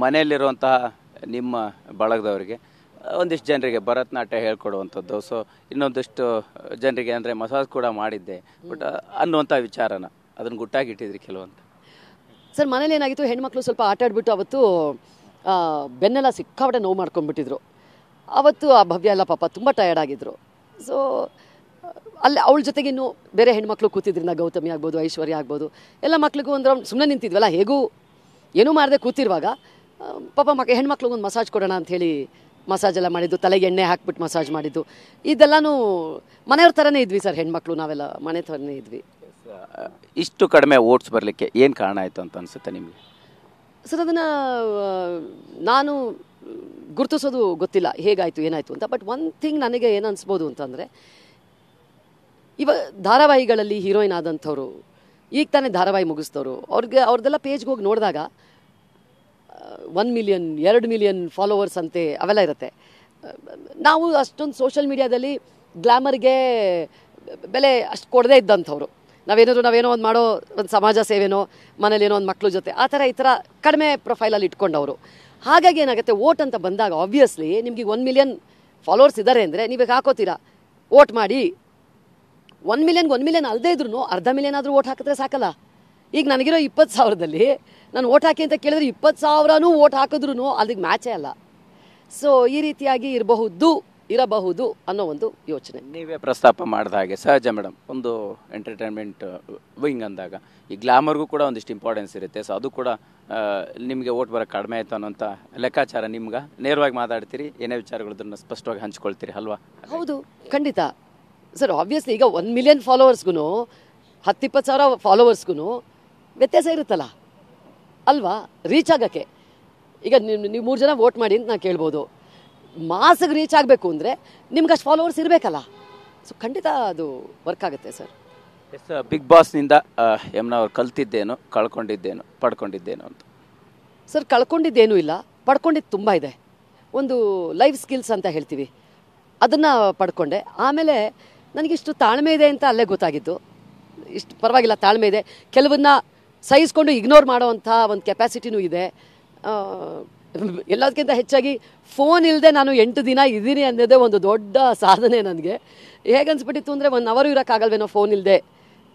ಮನೆಯಲ್ಲಿರುವಂತಹ ನಿಮ್ಮ ಬಳಗದವರಿಗೆ ಒಂದಿಷ್ಟು ಜನರಿಗೆ ಭರತನಾಟ್ಯ ಹೇಳ್ಕೊಡುವಂಥದ್ದು, ಸೊ ಇನ್ನೊಂದಿಷ್ಟು ಜನರಿಗೆ ಅಂದರೆ ಮಸಾಜ್ ಕೂಡ ಮಾಡಿದ್ದೆ ಬಟ್ ಅನ್ನುವಂಥ ವಿಚಾರನ ಅದನ್ನು ಗುಟ್ಟಾಗಿಟ್ಟಿದ್ರಿ ಕೆಲವಂತ. ಸರ್ ಮನೇಲಿ ಏನಾಗಿತ್ತು, ಹೆಣ್ಮಕ್ಳು ಸ್ವಲ್ಪ ಆಟ ಆಡ್ಬಿಟ್ಟು ಅವತ್ತು ಬೆನ್ನೆಲ್ಲ ಸಿಕ್ಕಾಪಟ್ಟೆ ನೋವು ಮಾಡ್ಕೊಂಡ್ಬಿಟ್ಟಿದ್ರು. ಅವತ್ತು ಆ ಭವ್ಯ ಎಲ್ಲ ಪಾಪ ತುಂಬ ಟಯರ್ಡ್ ಆಗಿದ್ರು. ಸೊ ಅಲ್ಲಿ ಅವಳ ಜೊತೆಗೆ ಇನ್ನೂ ಬೇರೆ ಹೆಣ್ಮಕ್ಳು ಕೂತಿದ್ರಿಂದ, ಗೌತಮಿ ಆಗ್ಬೋದು, ಐಶ್ವರ್ಯ ಆಗ್ಬೋದು, ಎಲ್ಲ ಮಕ್ಳಿಗೂ ಒಂದು ರೌಂಡ್ ಸುಮ್ಮನೆ ನಿಂತಿದ್ವಲ್ಲ, ಹೇಗೂ ಏನೂ ಮಾಡದೆ ಕೂತಿರುವಾಗ ಪಾಪ ಹೆಣ್ಮಕ್ಳಿಗೆ ಒಂದು ಮಸಾಜ್ ಕೊಡೋಣ ಅಂಥೇಳಿ ಮಸಾಜ್ ಎಲ್ಲ ಮಾಡಿದ್ದು, ತಲೆಗೆ ಎಣ್ಣೆ ಹಾಕ್ಬಿಟ್ಟು ಮಸಾಜ್ ಮಾಡಿದ್ದು, ಇದೆಲ್ಲನೂ ಮನೆಯವ್ರ ಥರನೇ ಇದ್ವಿ ಸರ್. ಹೆಣ್ಮಕ್ಳು ನಾವೆಲ್ಲ ಮನೆ ಥರನೇ ಇದ್ವಿ. ಇಷ್ಟು ಕಡಿಮೆ ಓಟ್ಸ್ ಬರಲಿಕ್ಕೆ ಏನು ಕಾರಣ ಆಯಿತು ಅಂತ ಅನಿಸುತ್ತೆ ನಿಮಗೆ? ಸರ್ ಅದನ್ನು ನಾನು ಗುರುತಿಸೋದು ಗೊತ್ತಿಲ್ಲ ಹೇಗಾಯಿತು ಏನಾಯಿತು ಅಂತ. ಬಟ್ ಒನ್ ಥಿಂಗ್ ನನಗೆ ಏನು ಅನಿಸ್ಬೋದು ಅಂತಂದರೆ, ಇವಾಗ ಧಾರಾವಾಹಿಗಳಲ್ಲಿ ಹೀರೋಯಿನ್ ಆದಂಥವ್ರು, ಈಗ ತಾನೇ ಧಾರಾವಾಹಿ ಮುಗಿಸ್ತವ್ರು, ಅವ್ರದ್ದೆಲ್ಲ ಪೇಜ್ಗೆ ಹೋಗಿ ನೋಡಿದಾಗ 1 ಮಿಲಿಯನ್ 2 ಮಿಲಿಯನ್ ಫಾಲೋವರ್ಸ್ ಅಂತೆ ಅವೆಲ್ಲ ಇರುತ್ತೆ. ನಾವು ಅಷ್ಟೊಂದು ಸೋಷಿಯಲ್ ಮೀಡಿಯಾದಲ್ಲಿ ಗ್ಲಾಮರ್ಗೆ ಬೆಲೆ ಅಷ್ಟು ಕೊಡದೇ ಇದ್ದಂಥವ್ರು. ನಾವೇನೋ ಒಂದು ಮಾಡೋ ಒಂದು ಸಮಾಜ ಸೇವೆನೋ, ಮನೇಲಿ ಏನೋ ಒಂದು ಮಕ್ಳ ಜೊತೆ ಆ ಥರ ಈ ಥರ ಕಡಿಮೆ ಪ್ರೊಫೈಲಲ್ಲಿ ಇಟ್ಕೊಂಡವರು. ಹಾಗಾಗಿ ಏನಾಗುತ್ತೆ, ಓಟ್ ಅಂತ ಬಂದಾಗ ಆಬ್ವಿಯಸ್ಲಿ ನಿಮಗೆ 1 ಮಿಲಿಯನ್ ಫಾಲೋವರ್ಸ್ ಇದ್ದಾರೆ ಅಂದರೆ ನೀವೀಗ ಹಾಕೋತೀರಾ ಓಟ್ ಮಾಡಿ. 1 ಮಿಲಿಯನ್ ಅಲ್ಲದೇ ಇದ್ರು ಅರ್ಧ ಮಿಲಿಯನ್ ಆದರೂ ಓಟ್ ಹಾಕಿದ್ರೆ ಸಾಕಲ್ಲ. ಈಗ ನನಗಿರೋ 20,000ದಲ್ಲಿ ನಾನು ಓಟ್ ಹಾಕಿ ಅಂತ ಕೇಳಿದ್ರೆ 20,000 ಓಟ್ ಹಾಕಿದ್ರು ಅದಕ್ಕೆ ಮ್ಯಾಚೇ ಅಲ್ಲ. ಸೊ ಈ ರೀತಿಯಾಗಿ ಇರಬಹುದು ಅನ್ನೋ ಒಂದು ಯೋಚನೆ. ನೀವೇ ಪ್ರಸ್ತಾಪ ಮಾಡಿದ ಹಾಗೆ ಸಹಜ ಮೇಡಮ್, ಒಂದು ಎಂಟರ್ಟೈನ್ಮೆಂಟ್ ವಿಂಗ್ ಅಂದಾಗ ಈ ಗ್ಲಾಮರ್ಗೂ ಕೂಡ ಒಂದಿಷ್ಟು ಇಂಪಾರ್ಟೆನ್ಸ್ ಇರುತ್ತೆ. ಸೊ ಅದು ಕೂಡ ನಿಮಗೆ ಓಟ್ ಬರೋಕ್ಕೆ ಕಡಿಮೆ ಆಯಿತು ಅನ್ನೋಂಥ ಲೆಕ್ಕಾಚಾರ ನಿಮ್ಗೆ ನೇರವಾಗಿ ಮಾತಾಡ್ತೀರಿ, ಏನೇ ವಿಚಾರಗಳನ್ನ ಸ್ಪಷ್ಟವಾಗಿ ಹಂಚ್ಕೊಳ್ತೀರಿ ಅಲ್ವಾ? ಹೌದು, ಖಂಡಿತ ಸರ್. ಆಬ್ವಿಯಸ್ಲಿ ಈಗ 1 ಮಿಲಿಯನ್ ಫಾಲೋವರ್ಸ್ಗೂ 10-20,000 ಫಾಲೋವರ್ಸ್ಗೂ ವ್ಯತ್ಯಾಸ ಇರುತ್ತಲ್ಲ ಅಲ್ವಾ, ರೀಚ್ ಆಗೋಕ್ಕೆ. ಈಗ ನೀವು 3 ಜನ ವೋಟ್ ಮಾಡಿ ಅಂತ ನಾನು ಕೇಳ್ಬೋದು. ಮಾಸಿಗೆ ರೀಚ್ ಆಗಬೇಕು ಅಂದರೆ ನಿಮ್ಗೆ ಅಷ್ಟು ಫಾಲೋವರ್ಸ್ ಇರಬೇಕಲ್ಲ. ಸೊ ಖಂಡಿತ ಅದು ವರ್ಕ್ ಆಗುತ್ತೆ ಸರ್. ಎಸ್, ಬಿಗ್ ಬಾಸ್ನಿಂದ ಯಮುನಾ ಅವ್ರು ಕಲ್ತಿದ್ದೇನು, ಕಳ್ಕೊಂಡಿದ್ದೇನು, ಪಡ್ಕೊಂಡಿದ್ದೇನು ಅಂತ? ಸರ್ ಕಳ್ಕೊಂಡಿದ್ದೇನೂ ಇಲ್ಲ, ಪಡ್ಕೊಂಡಿದ್ದು ತುಂಬ ಇದೆ. ಒಂದು ಲೈಫ್ ಸ್ಕಿಲ್ಸ್ ಅಂತ ಹೇಳ್ತೀವಿ, ಅದನ್ನು ಪಡ್ಕೊಂಡೆ. ಆಮೇಲೆ ನನಗಿಷ್ಟು ತಾಳ್ಮೆ ಇದೆ ಅಂತ ಅಲ್ಲೇ ಗೊತ್ತಾಗಿದ್ದು. ಇಷ್ಟು ಪರವಾಗಿಲ್ಲ, ತಾಳ್ಮೆ ಇದೆ, ಕೆಲವನ್ನ ಸಹಿಸ್ಕೊಂಡು ಇಗ್ನೋರ್ ಮಾಡೋವಂಥ ಒಂದು ಕೆಪಾಸಿಟಿನೂ ಇದೆ. ಎಲ್ಲದಕ್ಕಿಂತ ಹೆಚ್ಚಾಗಿ ಫೋನ್ ಇಲ್ಲದೆ ನಾನು 8 ದಿನ ಇದ್ದೀನಿ ಅನ್ನೋದೇ ಒಂದು ದೊಡ್ಡ ಸಾಧನೆ ನನಗೆ. ಹೇಗನ್ಸ್ಬಿಟ್ಟಿತ್ತು ಅಂದರೆ 1 ಅವರ್ ಇರೋಕ್ಕಾಗಲ್ವೇನೋ ಫೋನ್ ಇಲ್ಲದೆ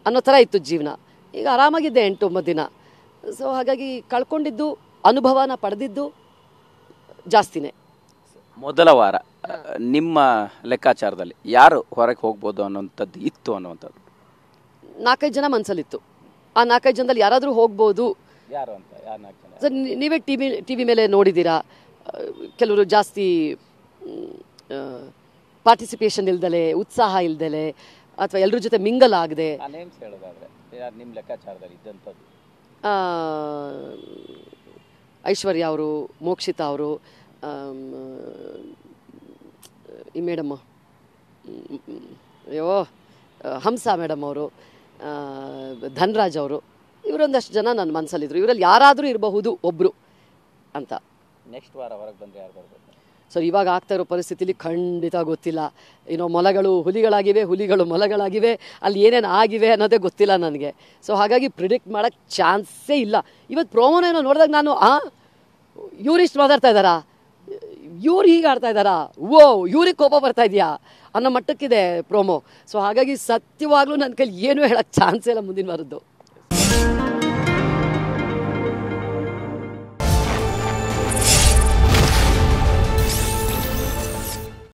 ಅನ್ನೋ ಥರ ಇತ್ತು ಜೀವನ. ಈಗ ಆರಾಮಾಗಿದ್ದೆ 8-9 ದಿನ. ಸೊ ಹಾಗಾಗಿ ಕಳ್ಕೊಂಡಿದ್ದು, ಅನುಭವನ ಪಡೆದಿದ್ದು ಜಾಸ್ತಿನೇ. ಮೊದಲ ವಾರ ನಿಮ್ಮ ಲೆಕ್ಕಾಚಾರದಲ್ಲಿ ಯಾರು ಹೊರಗೆ ಹೋಗ್ಬೋದು ಅನ್ನೋಂಥದ್ದು ಇತ್ತು ಅನ್ನುವಂಥದ್ದು? 4-5 ಜನ ಮನಸ್ಸಲ್ಲಿತ್ತು. ಆ 4-5 ಜನದಲ್ಲಿ ಯಾರಾದರೂ ಹೋಗ್ಬೋದು. ಯಾರು ಅಂತ? ಯಾರು 4 ಜನ? ಸರ್ ನೀವೇ ಟಿ ವಿ ಮೇಲೆ ನೋಡಿದ್ದೀರಾ, ಕೆಲವರು ಜಾಸ್ತಿ ಪಾರ್ಟಿಸಿಪೇಷನ್ ಇಲ್ದಲೆ, ಉತ್ಸಾಹ ಇಲ್ದಲೆ, ಅಥವಾ ಎಲ್ಲರ ಜೊತೆ ಮಿಂಗಲ್ ಆಗದೆ. ನೇಮ್ಸ್ ಹೇಳೋದಾದ್ರೆ ನಿಮ್ಮ ಲೆಕ್ಕಾಚಾರದಲ್ಲಿ ಇದ್ದಂಥದ್ದು? ಐಶ್ವರ್ಯ ಅವರು, ಮೋಕ್ಷಿತಾ ಅವರು, ಈ ಮೇಡಮ್ ಹಂಸ ಮೇಡಮ್ ಅವರು, ಧನ್ರಾಜ್ ಅವರು, ಇವರೊಂದಷ್ಟು ಜನ ನನ್ನ ಮನಸ್ಸಲ್ಲಿದ್ದರು. ಇವರಲ್ಲಿ ಯಾರಾದರೂ ಇರಬಹುದು ಒಬ್ಬರು ಅಂತ. ನೆಕ್ಸ್ಟ್ ವಾರ ಹೊರಗೆ ಬಂದರೆ ಯಾರು ಬರ್ಬೋದು ಸರ್? ಇವಾಗ ಆಗ್ತಾ ಇರೋ ಪರಿಸ್ಥಿತಿಲಿ ಖಂಡಿತ ಗೊತ್ತಿಲ್ಲ. ಮೊಲಗಳು ಹುಲಿಗಳಾಗಿವೆ, ಹುಲಿಗಳು ಮೊಲಗಳಾಗಿವೆ, ಅಲ್ಲಿ ಏನೇನು ಆಗಿವೆ ಅನ್ನೋದೇ ಗೊತ್ತಿಲ್ಲ ನನಗೆ. ಸೊ ಹಾಗಾಗಿ ಪ್ರಿಡಿಕ್ಟ್ ಮಾಡೋಕ್ಕೆ ಚಾನ್ಸೇ ಇಲ್ಲ. ಇವತ್ತು ಪ್ರೋಮೋನೇನೋ ನೋಡಿದಾಗ ನಾನು ಇವ್ರಿಷ್ಟು ಮಾತಾಡ್ತಾ ಇದ್ದಾರಾ, ಇವ್ರು ಹೀಗೆ ಆಡ್ತಾ ಇದ್ದಾರಾ, ಇವ್ರಿಗೆ ಕೋಪ ಬರ್ತಾ ಇದೆಯಾ ಅನ್ನೋ ಮಟ್ಟಕ್ಕಿದೆ ಪ್ರೋಮೋ. ಸೊ ಹಾಗಾಗಿ ಸತ್ಯವಾಗ್ಲೂ ನನ್ನ ಕೈಲಿ ಏನೂ ಹೇಳೋಕ್ಕೆ ಚಾನ್ಸೇ ಇಲ್ಲ ಮುಂದಿನ ವಾರದ್ದು.